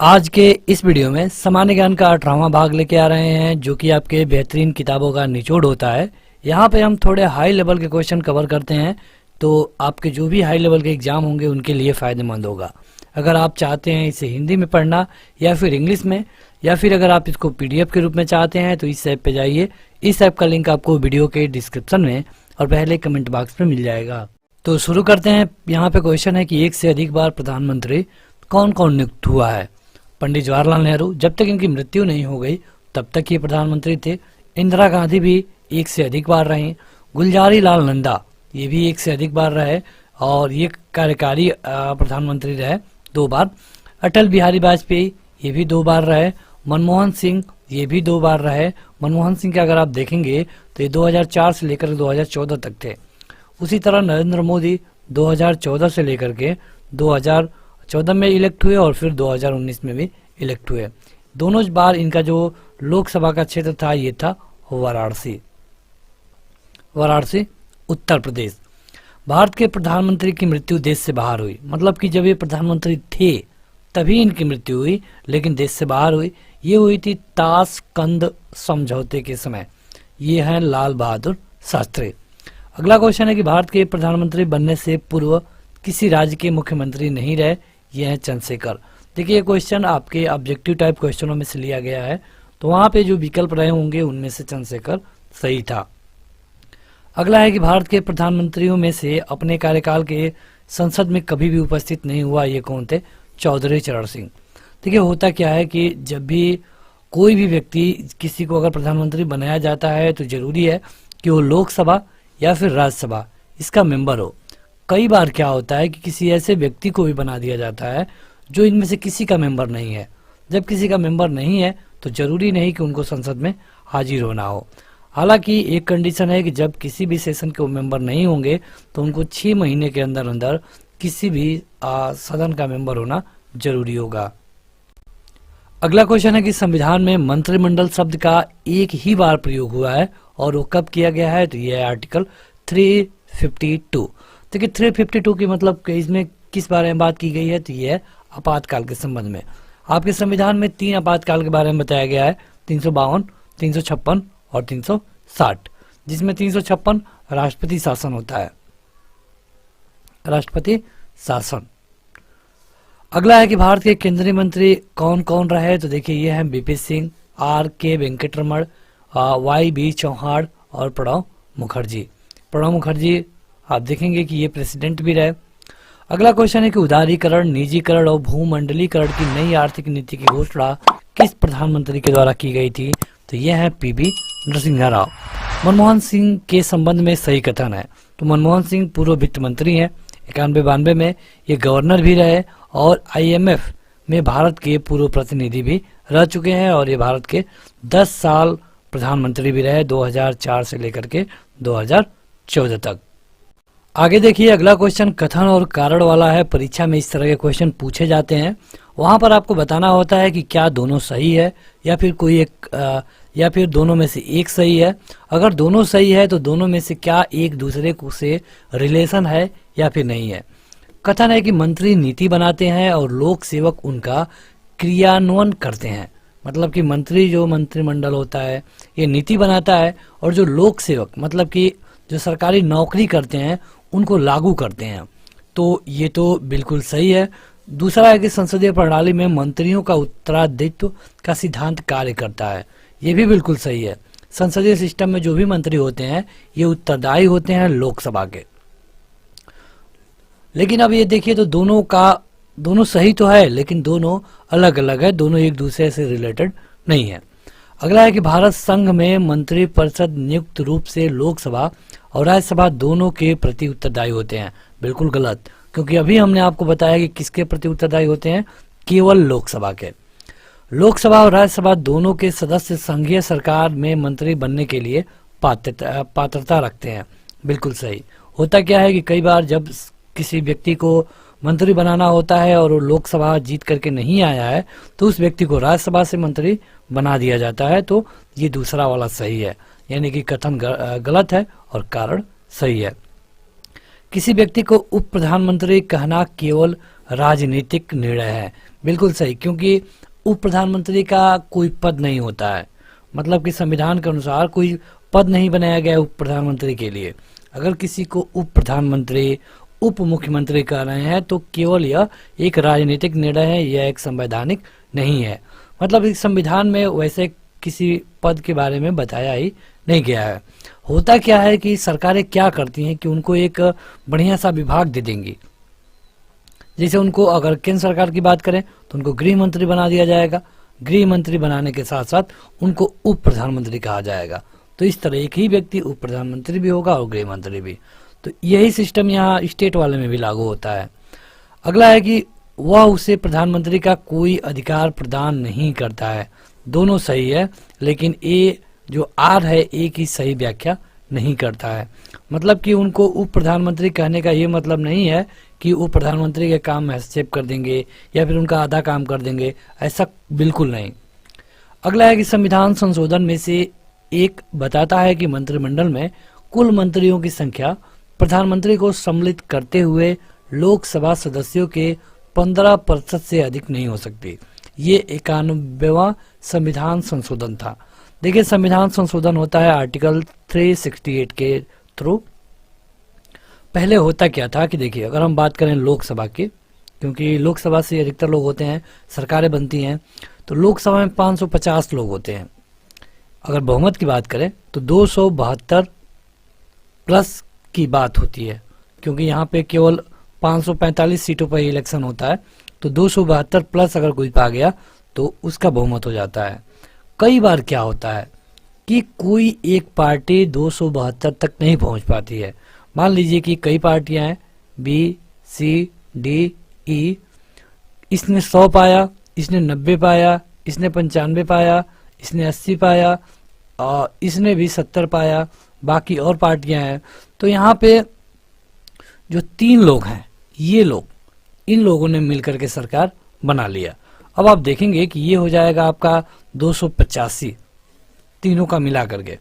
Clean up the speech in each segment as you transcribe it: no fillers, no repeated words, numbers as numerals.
आज के इस वीडियो में सामान्य ज्ञान का 18वां भाग लेके आ रहे हैं, जो कि आपके बेहतरीन किताबों का निचोड़ होता है। यहाँ पे हम थोड़े हाई लेवल के क्वेश्चन कवर करते हैं, तो आपके जो भी हाई लेवल के एग्जाम होंगे उनके लिए फ़ायदेमंद होगा। अगर आप चाहते हैं इसे हिंदी में पढ़ना या फिर इंग्लिश में, या फिर अगर आप इसको PDF के रूप में चाहते हैं तो इस ऐप पे जाइए। इस ऐप का लिंक आपको वीडियो के डिस्क्रिप्शन में और पहले कमेंट बॉक्स में मिल जाएगा। तो शुरू करते हैं। यहाँ पे क्वेश्चन है कि एक से अधिक बार प्रधानमंत्री कौन कौन नियुक्त हुआ है। पंडित जवाहरलाल नेहरू, जब तक इनकी मृत्यु नहीं हो गई तब तक ये प्रधानमंत्री थे। इंदिरा गांधी भी एक से अधिक बार रहे। गुलजारी लाल नंदा, ये भी एक से अधिक बार रहे और ये कार्यकारी प्रधानमंत्री रहे 2 बार। अटल बिहारी वाजपेयी, ये भी 2 बार रहे। मनमोहन सिंह, ये भी 2 बार रहे। मनमोहन सिंह के अगर आप देखेंगे तो ये 2004 से लेकर 2014 तक थे। उसी तरह नरेंद्र मोदी 2014 से लेकर के 2014 में इलेक्ट हुए और फिर 2019 में भी इलेक्ट हुए। दोनों बार इनका जो लोकसभा का क्षेत्र था ये था वाराणसी उत्तर प्रदेश। भारत के प्रधानमंत्री की मृत्यु देश से बाहर हुई, मतलब कि जब ये प्रधानमंत्री थे तभी इनकी मृत्यु हुई, लेकिन देश से बाहर हुई। ये हुई थी ताशकंद समझौते के समय। ये हैं लाल बहादुर शास्त्री। अगला क्वेश्चन है कि भारत के प्रधानमंत्री बनने से पूर्व किसी राज्य के मुख्यमंत्री नहीं रहे। ये है चंद्रशेखर। देखिए ये क्वेश्चन आपके ऑब्जेक्टिव टाइप क्वेश्चनों में से लिया गया है, तो वहां पे जो विकल्प रहे होंगे उनमें से चंद्रशेखर सही था। अगला है कि भारत के प्रधानमंत्रियों में से अपने कार्यकाल के संसद में कभी भी उपस्थित नहीं हुआ, ये कौन थे? चौधरी चरण सिंह। देखिए होता क्या है कि जब भी कोई भी व्यक्ति किसी को अगर प्रधानमंत्री बनाया जाता है तो जरूरी है कि वो लोकसभा या फिर राज्यसभा इसका मेंबर हो। कई बार क्या होता है कि किसी ऐसे व्यक्ति को भी बना दिया जाता है जो इनमें से किसी का मेंबर नहीं है। जब किसी का मेंबर नहीं है तो जरूरी नहीं कि उनको संसद में हाजिर होना हो। हालांकि एक कंडीशन है कि जब किसी भी सेशन के वो मेंबर नहीं होंगे तो उनको 6 महीने के अंदर अंदर किसी भी सदन का मेंबर होना जरूरी होगा। अगला क्वेश्चन है कि संविधान में मंत्रिमंडल शब्द का एक ही बार प्रयोग हुआ है और वो कब किया गया है? तो यह है आर्टिकल 352। देखिए 352 की मतलब इसमें किस बारे में बात की गई है? तो यह है आपातकाल के संबंध में। आपके संविधान में 3 आपातकाल के बारे में बताया गया है, 352, 356 और 360, जिसमें 356 राष्ट्रपति शासन होता है, राष्ट्रपति शासन। अगला है कि भारत के केंद्रीय मंत्री कौन कौन रहे? तो देखिए ये हैं BP Singh, RK Venkataraman, YB Chauhan और प्रणब मुखर्जी। प्रणब मुखर्जी आप देखेंगे कि ये प्रेसिडेंट भी रहे। अगला क्वेश्चन है कि उदारीकरण, निजीकरण और भूमंडलीकरण की नई आर्थिक नीति की घोषणा किस प्रधानमंत्री के द्वारा की गई थी? तो यह है PV नरसिम्हा राव। मनमोहन सिंह के संबंध में सही कथन है। तो मनमोहन सिंह पूर्व वित्त मंत्री हैं। 91-92 में ये गवर्नर भी रहे और IMF में भारत के पूर्व प्रतिनिधि भी रह चुके हैं और ये भारत के 10 साल प्रधानमंत्री भी रहे, 2004 से लेकर के 2014 तक। आगे देखिए अगला क्वेश्चन कथन और कारण वाला है। परीक्षा में इस तरह के क्वेश्चन पूछे जाते हैं। वहां पर आपको बताना होता है कि क्या दोनों सही है या फिर कोई एक या फिर दोनों में से एक सही है। अगर दोनों सही है तो दोनों में से क्या एक दूसरे को से रिलेशन है या फिर नहीं है। कथन है कि मंत्री नीति बनाते हैं और लोक सेवक उनका क्रियान्वयन करते हैं। मतलब कि मंत्री जो मंत्रिमंडल होता है ये नीति बनाता है और जो लोक सेवक मतलब कि जो सरकारी नौकरी करते हैं उनको लागू करते हैं। तो ये तो बिल्कुल सही है। दूसरा है कि संसदीय प्रणाली में मंत्रियों का उत्तराधित्व का सिद्धांत कार्य करता है। ये भी बिल्कुल सही है। संसदीय सिस्टम में जो भी मंत्री होते हैं ये उत्तरदायी होते हैं लोकसभा के। लेकिन अब ये देखिए तो दोनों सही तो है लेकिन दोनों अलग अलग है, दोनों एक दूसरे से रिलेटेड नहीं है। अगला है कि भारत संघ में मंत्री परिषद नियुक्त रूप से लोकसभा और राज्यसभा दोनों के प्रति उत्तरदायी होते हैं। बिल्कुल गलत, क्योंकि अभी हमने आपको बताया कि किसके प्रति उत्तरदायी होते हैं, केवल लोकसभा के। लोकसभा और राज्यसभा दोनों के सदस्य संघीय सरकार में मंत्री बनने के लिए पात्रता रखते हैं। बिल्कुल सही। होता क्या है कि कई बार जब किसी व्यक्ति को मंत्री बनाना होता है और वो लोकसभा जीत करके नहीं आया है तो उस व्यक्ति को राज्यसभा से मंत्री बना दिया जाता है। तो ये दूसरा वाला सही है, यानी कि कथन गलत है और कारण सही है। किसी व्यक्ति को उप प्रधानमंत्री कहना केवल राजनीतिक निर्णय है। बिल्कुल सही, क्योंकि उप प्रधानमंत्री का कोई पद नहीं होता है, मतलब कि संविधान के अनुसार कोई पद नहीं बनाया गया है उप प्रधानमंत्री के लिए। अगर किसी को उप प्रधानमंत्री, उप मुख्यमंत्री कह रहे हैं तो केवल यह एक राजनीतिक निर्णय है, यह एक संवैधानिक नहीं है। मतलब इस संविधान में वैसे किसी पद के बारे में बताया ही नहीं गया है। होता क्या है कि सरकारें क्या करती हैं कि उनको एक बढ़िया सा विभाग दे देंगी। जैसे उनको, अगर केंद्र सरकार की बात करें तो उनको गृह मंत्री बना दिया जाएगा, गृह मंत्री बनाने के साथ साथ उनको उप प्रधानमंत्री कहा जाएगा। तो इस तरह एक ही व्यक्ति उप प्रधानमंत्री भी होगा और गृह मंत्री भी। तो यही सिस्टम यहाँ स्टेट वाले में भी लागू होता है। अगला है कि वह उसे प्रधानमंत्री का कोई अधिकार प्रदान नहीं करता है। दोनों सही है, लेकिन ए जो आर है, ए की सही व्याख्या नहीं करता है। मतलब कि उनको उप प्रधानमंत्री कहने का ये मतलब नहीं है कि उप प्रधानमंत्री के काम में हस्तक्षेप कर देंगे या फिर उनका आधा काम कर देंगे, ऐसा बिल्कुल नहीं। अगला है कि संविधान संशोधन में से एक बताता है कि मंत्रिमंडल में कुल मंत्रियों की संख्या प्रधानमंत्री को सम्मिलित करते हुए लोकसभा सदस्यों के 15% से अधिक नहीं हो सकती। ये 91वां संविधान संशोधन था। देखिए, संविधान संशोधन होता है आर्टिकल 368 के थ्रू। पहले होता क्या था कि देखिए, अगर हम बात करें लोकसभा की, क्योंकि लोकसभा से अधिकतर लोग होते हैं, सरकारें बनती हैं, तो लोकसभा में 550 लोग होते हैं। अगर बहुमत की बात करें तो 272 प्लस की बात होती है, क्योंकि यहाँ पे केवल 545 सीटों पर इलेक्शन होता है। तो 272 प्लस अगर कोई पा गया तो उसका बहुमत हो जाता है। कई बार क्या होता है कि कोई एक पार्टी 272 तक नहीं पहुंच पाती है। मान लीजिए कि कई पार्टियां हैं, बी, सी, डी, ई, इसने 100 पाया, इसने 90 पाया, इसने 95 पाया, इसने 80 पाया, और इसने भी 70 पाया, बाकी और पार्टियां हैं। तो यहाँ पे जो 3 लोग हैं, ये लोग, इन लोगों ने मिलकर के सरकार बना लिया। अब आप देखेंगे कि ये हो जाएगा आपका 285, तीनों का मिला करके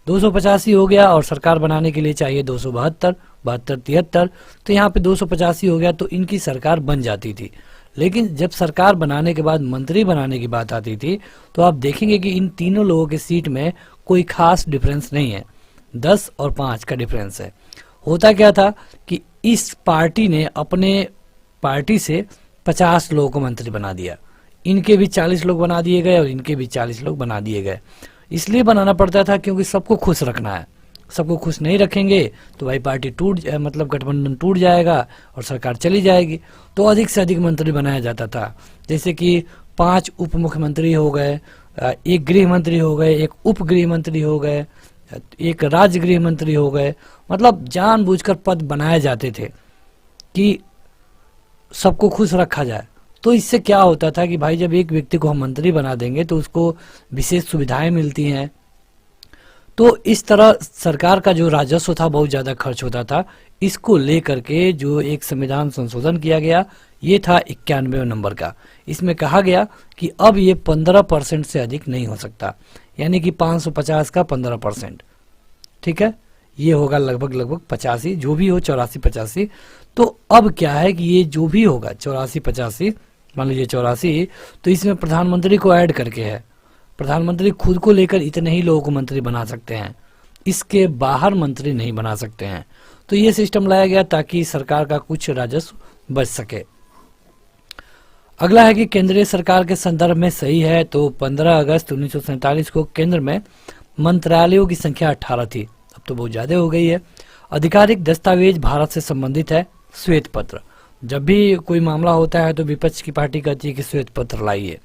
285 हो गया, और सरकार बनाने के लिए चाहिए 272, 72, 73। तो यहाँ पे 285 हो गया, तो इनकी सरकार बन जाती थी। लेकिन जब सरकार बनाने के बाद मंत्री बनाने की बात आती थी, तो आप देखेंगे कि इन तीनों लोगों के सीट में कोई खास डिफरेंस नहीं है, 10 और 5 का डिफरेंस है। होता क्या था कि इस पार्टी ने अपने पार्टी से 50 लोगों को मंत्री बना दिया, इनके भी 40 लोग बना दिए गए और इनके भी 40 लोग बना दिए गए। इसलिए बनाना पड़ता था क्योंकि सबको खुश रखना है। सबको खुश नहीं रखेंगे तो भाई पार्टी मतलब गठबंधन टूट जाएगा और सरकार चली जाएगी। तो अधिक से अधिक मंत्री बनाया जाता था, जैसे कि 5 उप मुख्यमंत्री हो गए, एक गृह मंत्री हो गए, एक उप गृह मंत्री हो गए, एक राज्य गृह मंत्री हो गए। मतलब जानबूझकर पद बनाए जाते थे कि सबको खुश रखा जाए। तो इससे क्या होता था कि भाई जब एक व्यक्ति को हम मंत्री बना देंगे तो उसको विशेष सुविधाएं मिलती हैं। तो इस तरह सरकार का जो राजस्व था बहुत ज़्यादा खर्च होता था। इसको लेकर के जो एक संविधान संशोधन किया गया, ये था 91 नंबर का। इसमें कहा गया कि अब ये 15% से अधिक नहीं हो सकता, यानी कि 550 का 15%, ठीक है, ये होगा लगभग 85, जो भी हो 84-85। तो अब क्या है कि ये जो भी होगा 84-85, मान लीजिए 84, तो इसमें प्रधानमंत्री को ऐड करके है। प्रधानमंत्री खुद को लेकर इतने ही लोगों को मंत्री बना सकते हैं, इसके बाहर मंत्री नहीं बना सकते हैं। तो ये सिस्टम लाया गया ताकि सरकार का कुछ राजस्व बच सके। अगला है कि केंद्रीय सरकार के संदर्भ में सही है तो 15 अगस्त 1947 को केंद्र में मंत्रालयों की संख्या 18 थी, अब तो बहुत ज्यादा हो गई है। आधिकारिक दस्तावेज भारत से संबंधित है श्वेत पत्र। जब भी कोई मामला होता है तो विपक्ष की पार्टी कहती है कि श्वेत पत्र लाइए।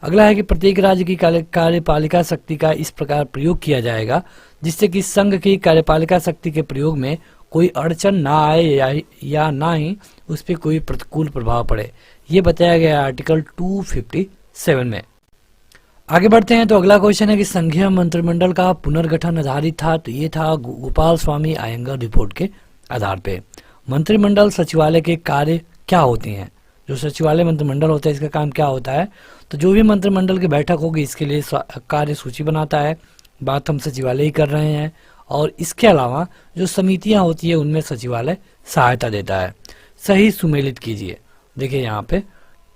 अगला है कि प्रत्येक राज्य की कार्यपालिका शक्ति का इस प्रकार प्रयोग किया जाएगा जिससे कि संघ की कार्यपालिका शक्ति के प्रयोग में कोई अड़चन ना आए या ना ही उस पर कोई प्रतिकूल प्रभाव पड़े। ये बताया गया आर्टिकल 257 में। आगे बढ़ते हैं तो अगला क्वेश्चन है कि संघीय मंत्रिमंडल का पुनर्गठन आधारित था, तो ये था गोपाल स्वामी आयंगर रिपोर्ट के आधार पे। मंत्रिमंडल सचिवालय के कार्य क्या होते हैं? जो सचिवालय मंत्रिमंडल होता है इसका काम क्या होता है? तो जो भी मंत्रिमंडल की बैठक होगी इसके लिए कार्य सूची बनाता है। बात हम सचिवालय ही कर रहे हैं। और इसके अलावा जो समितियां होती है उनमें सचिवालय सहायता देता है। सही सुमेलित कीजिए। देखिए यहाँ पे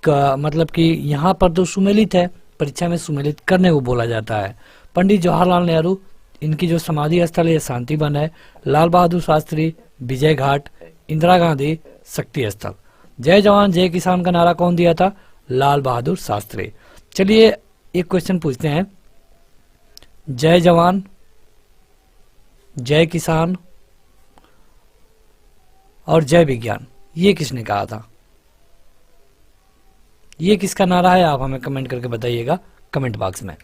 मतलब कि यहाँ पर तो सुमेलित है, परीक्षा में सुमेलित करने को बोला जाता है। पंडित जवाहरलाल नेहरू, इनकी जो समाधि स्थल है शांति वन है। लाल बहादुर शास्त्री, विजय घाट। इंदिरा गांधी, शक्ति स्थल। जय जवान जय किसान का नारा कौन दिया था? लाल बहादुर शास्त्री। चलिए एक क्वेश्चन पूछते हैं, जय जवान जय किसान और जय विज्ञान, ये किसने कहा था? ये किसका नारा है? आप हमें कमेंट करके बताइएगा कमेंट बॉक्स में।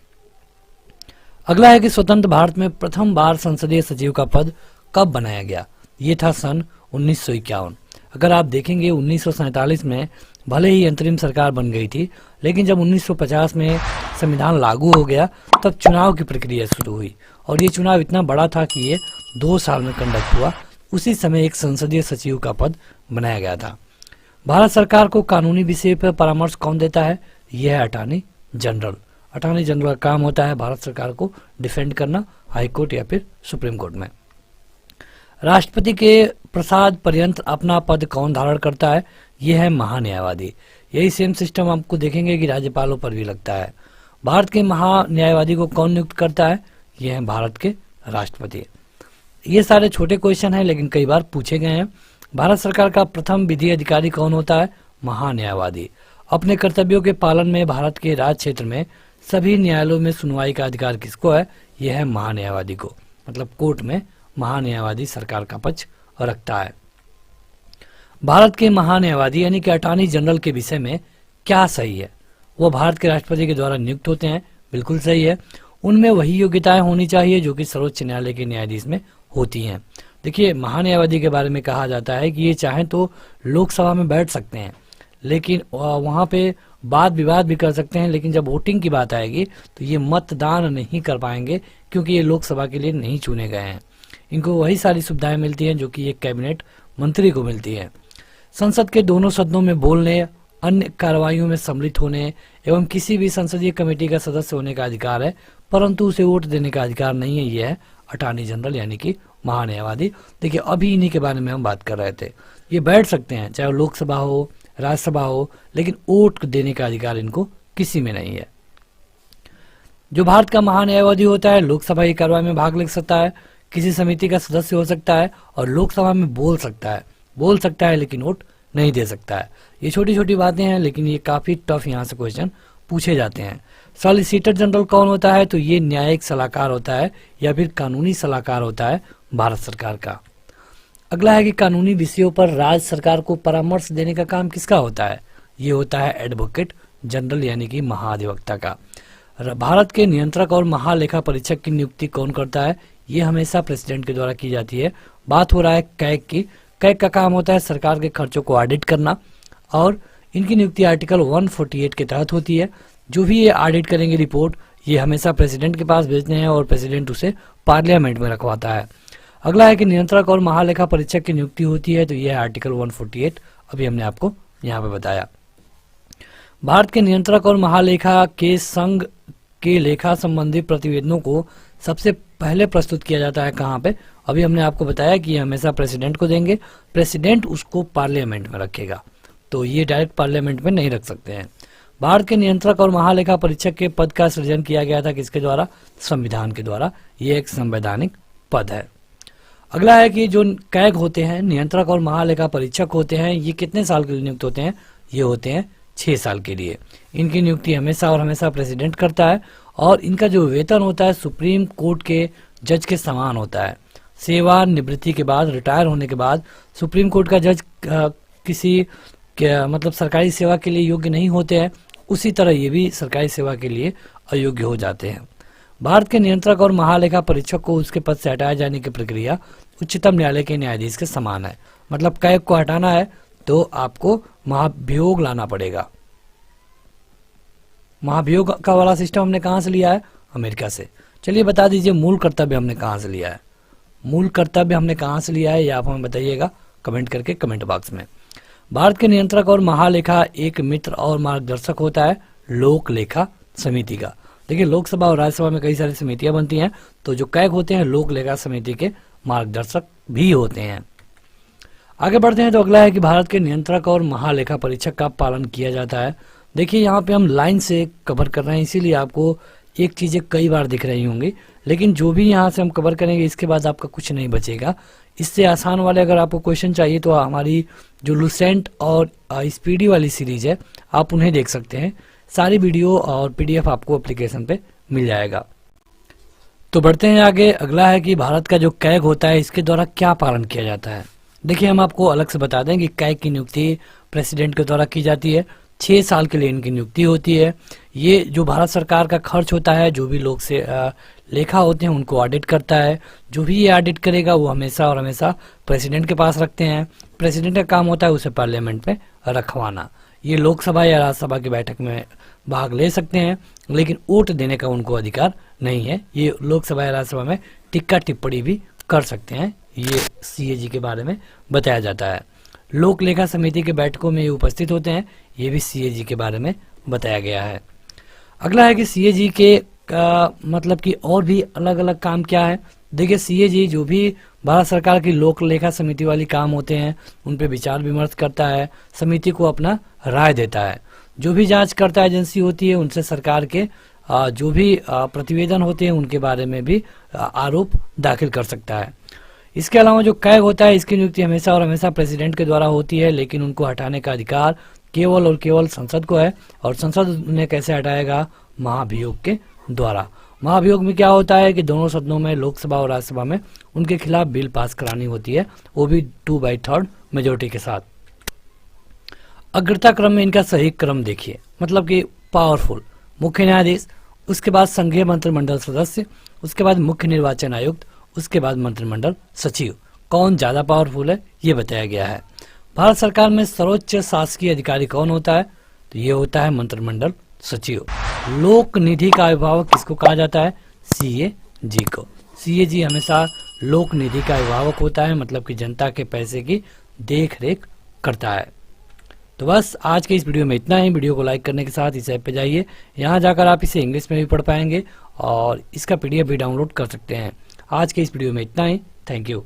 अगला है कि स्वतंत्र भारत में प्रथम बार संसदीय सचिव का पद कब बनाया गया? ये था सन 1951। अगर आप देखेंगे 1947 में भले ही अंतरिम सरकार बन गई थी, लेकिन जब 1950 में संविधान लागू हो गया तब चुनाव की प्रक्रिया शुरू हुई और ये चुनाव इतना बड़ा था कि ये 2 साल में कंडक्ट हुआ। उसी समय एक संसदीय सचिव का पद बनाया गया था। भारत सरकार को कानूनी विषय पर परामर्श कौन देता है? यह है अटॉर्नी जनरल। अटॉर्नी जनरल का काम होता है भारत सरकार को डिफेंड करना हाई कोर्ट या फिर सुप्रीम कोर्ट में। राष्ट्रपति के प्रसाद पर्यंत अपना पद कौन धारण करता है? यह है महान्यायवादी। यही सेम सिस्टम आपको देखेंगे कि राज्यपालों पर भी लगता है। भारत के महान्यायवादी को कौन नियुक्त करता है? यह है भारत के राष्ट्रपति। ये सारे छोटे क्वेश्चन हैं लेकिन कई बार पूछे गए हैं। भारत सरकार का प्रथम विधि अधिकारी कौन होता है? महान्यायवादी। अपने कर्तव्यों के पालन में भारत के राज क्षेत्र में सभी न्यायालयों में सुनवाई का अधिकार किसको है? यह है महान्यायवादी को। मतलब कोर्ट में महान्यायवादी सरकार का पक्ष रखता है। भारत के महान्यायवादी यानी कि अटॉर्नी जनरल के विषय में क्या सही है? वो भारत के राष्ट्रपति के द्वारा नियुक्त होते हैं, बिल्कुल सही है। उनमें वही योग्यताएं होनी चाहिए जो कि सर्वोच्च न्यायालय के न्यायाधीश में होती हैं। देखिए, महान्यायवादी के बारे में कहा जाता है कि ये चाहे तो लोकसभा में बैठ सकते हैं, लेकिन वहाँ पे वाद विवाद भी कर सकते हैं, लेकिन जब वोटिंग की बात आएगी तो ये मतदान नहीं कर पाएंगे क्योंकि ये लोकसभा के लिए नहीं चुने गए हैं। इनको वही सारी सुविधाएं मिलती हैं जो कि एक कैबिनेट मंत्री को मिलती है। संसद के दोनों सदनों में बोलने, अन्य कार्रवाइयों में सम्मिलित होने एवं किसी भी संसदीय कमेटी का सदस्य होने का अधिकार है, परंतु उसे वोट देने का अधिकार नहीं है। यह है अटॉर्नी जनरल यानी कि महान्यायवादी। देखिए, अभी इन्हीं के बारे में हम बात कर रहे थे। ये बैठ सकते हैं चाहे लोकसभा हो, राज्यसभा हो, लेकिन वोट देने का अधिकार इनको किसी में नहीं है। जो भारत का महान्यायवादी होता है लोकसभा की कार्रवाई में भाग ले सकता है, किसी समिति का सदस्य हो सकता है और लोकसभा में बोल सकता है लेकिन वोट नहीं दे सकता है। ये छोटी छोटी बातें हैं लेकिन ये काफी टफ यहाँ से क्वेश्चन पूछे जाते हैं। सॉलिसिटर जनरल कौन होता है? तो ये न्यायिक सलाहकार होता है या फिर कानूनी सलाहकार होता है भारत सरकार का। अगला है कि कानूनी विषयों पर राज्य सरकार को परामर्श देने का काम किसका होता है? ये होता है एडवोकेट जनरल यानी कि महाधिवक्ता का। भारत के नियंत्रक और महालेखा परीक्षक की नियुक्ति कौन करता है? ये हमेशा प्रेसिडेंट के द्वारा की जाती है। बात हो रहा है कैग की। कैग का काम होता है सरकार के खर्चों को ऑडिट करना और इनकी नियुक्ति आर्टिकल 148 के तहत होती है। जो भी ये ऑडिट करेंगे रिपोर्ट, ये हमेशा प्रेसिडेंट के पास भेजते हैं और प्रेसिडेंट उसे पार्लियामेंट में रखवाता है। अगला है कि नियंत्रक और महालेखा परीक्षक की नियुक्ति होती है, तो यह है आर्टिकल 148, अभी हमने आपको यहाँ पे बताया। भारत के नियंत्रक और महालेखा के संघ के लेखा संबंधी प्रतिवेदनों को सबसे पहले प्रस्तुत किया जाता है कहाँ पे? अभी हमने आपको बताया कि ये हमेशा प्रेसिडेंट को देंगे, प्रेसिडेंट उसको पार्लियामेंट में रखेगा, तो ये डायरेक्ट पार्लियामेंट में नहीं रख सकते हैं। भारत के नियंत्रक और महालेखा परीक्षक के पद का सृजन किया गया था किसके द्वारा? संविधान के द्वारा। ये एक संवैधानिक पद है। अगला है कि जो कैग होते हैं, नियंत्रक और महालेखा परीक्षक होते हैं, ये कितने साल के लिए नियुक्त होते हैं? ये होते हैं 6 साल के लिए। इनकी नियुक्ति हमेशा और हमेशा प्रेसिडेंट करता है और इनका जो वेतन होता है सुप्रीम कोर्ट के जज के समान होता है। सेवानिवृत्ति के बाद, रिटायर होने के बाद सुप्रीम कोर्ट का जज किसी मतलब सरकारी सेवा के लिए योग्य नहीं होते हैं, उसी तरह ये भी सरकारी सेवा के लिए अयोग्य हो जाते हैं। भारत के नियंत्रक और महालेखा परीक्षक को उसके पद से हटाए जाने की प्रक्रिया उच्चतम न्यायालय के न्यायाधीश के समान है। मतलब कैग को हटाना है तो आपको महाभियोग लाना पड़ेगा। महाभियोग का वाला सिस्टम हमने कहाँ से लिया है? अमेरिका से। चलिए बता दीजिए मूल कर्तव्य हमने कहाँ से लिया है? मूल कर्तव्य हमने कहाँ से लिया है, ये आप हमें बताइएगा कमेंट करके कमेंट बॉक्स में। भारत के नियंत्रक और महालेखा एक मित्र और मार्गदर्शक होता है लोक लेखा समिति का। देखिए, लोकसभा और राज्यसभा में कई सारी समितियां बनती हैं, तो जो कैग होते हैं लोक लेखा समिति के मार्गदर्शक भी होते हैं। आगे बढ़ते हैं तो अगला है कि भारत के नियंत्रक और महालेखा परीक्षक का पालन किया जाता है। देखिए यहाँ पे हम लाइन से कवर कर रहे हैं, इसीलिए आपको एक चीज़ें कई बार दिख रही होंगी, लेकिन जो भी यहाँ से हम कवर करेंगे इसके बाद आपका कुछ नहीं बचेगा। इससे आसान वाले अगर आपको क्वेश्चन चाहिए तो हमारी जो लुसेंट और स्पीडी वाली सीरीज है आप उन्हें देख सकते हैं। सारी वीडियो और पीडीएफ आपको एप्लीकेशन पे मिल जाएगा। तो बढ़ते हैं आगे। अगला है कि भारत का जो कैग होता है इसके द्वारा क्या पालन किया जाता है। देखिए हम आपको अलग से बता दें कि कैग की नियुक्ति प्रेसिडेंट के द्वारा की जाती है। 6 साल के लिए इनकी नियुक्ति होती है। ये जो भारत सरकार का खर्च होता है, जो भी लोग से लेखा होते हैं उनको ऑडिट करता है। जो भी ये ऑडिट करेगा वो हमेशा और हमेशा प्रेसिडेंट के पास रखते हैं। प्रेसिडेंट का काम होता है उसे पार्लियामेंट में रखवाना। ये लोकसभा या राज्यसभा की बैठक में भाग ले सकते हैं, लेकिन वोट देने का उनको अधिकार नहीं है। ये लोकसभा या राज्यसभा में टिक्का टिप्पणी भी कर सकते हैं। ये सीएजी के बारे में बताया जाता है। लोक लेखा समिति के बैठकों में ये उपस्थित होते हैं, ये भी सीएजी के बारे में बताया गया है। अगला है कि सीएजी के मतलब कि और भी अलग अलग काम क्या है। देखिए सीएजी जो भी भारत सरकार की लोक लेखा समिति वाली काम होते हैं उन पे विचार विमर्श करता है, समिति को अपना राय देता है। जो भी जांच करता एजेंसी होती है उनसे सरकार के जो भी प्रतिवेदन होते हैं उनके बारे में भी आरोप दाखिल कर सकता है। इसके अलावा जो कैग होता है इसकी नियुक्ति हमेशा और हमेशा प्रेसिडेंट के द्वारा होती है, लेकिन उनको हटाने का अधिकार केवल और केवल संसद को है। और संसद उन्हें कैसे हटाएगा? महाभियोग के द्वारा। महाभियोग में क्या होता है कि दोनों सदनों में, लोकसभा और राज्यसभा में, उनके खिलाफ बिल पास करानी होती है, वो भी 2/3 मेजोरिटी के साथ। अग्रता क्रम में इनका सही क्रम देखिए, मतलब कि पावरफुल मुख्य न्यायाधीश, उसके बाद संघीय मंत्रिमंडल सदस्य, उसके बाद मुख्य निर्वाचन आयुक्त, उसके बाद मंत्रिमंडल सचिव। कौन ज्यादा पावरफुल है ये बताया गया है। भारत सरकार में सर्वोच्च शासकीय अधिकारी कौन होता है? तो ये होता है मंत्रिमंडल सचिव। लोक निधि का अभिभावक किसको कहा जाता है? सीएजी को। सीएजी हमेशा लोक निधि का अभिभावक होता है, मतलब कि जनता के पैसे की देख रेख करता है। तो बस आज के इस वीडियो में इतना ही। वीडियो को लाइक करने के साथ इस ऐप पे जाइए, यहाँ जाकर आप इसे इंग्लिश में भी पढ़ पाएंगे और इसका पीडीएफ भी डाउनलोड कर सकते हैं। आज के इस वीडियो में इतना ही। Thank you.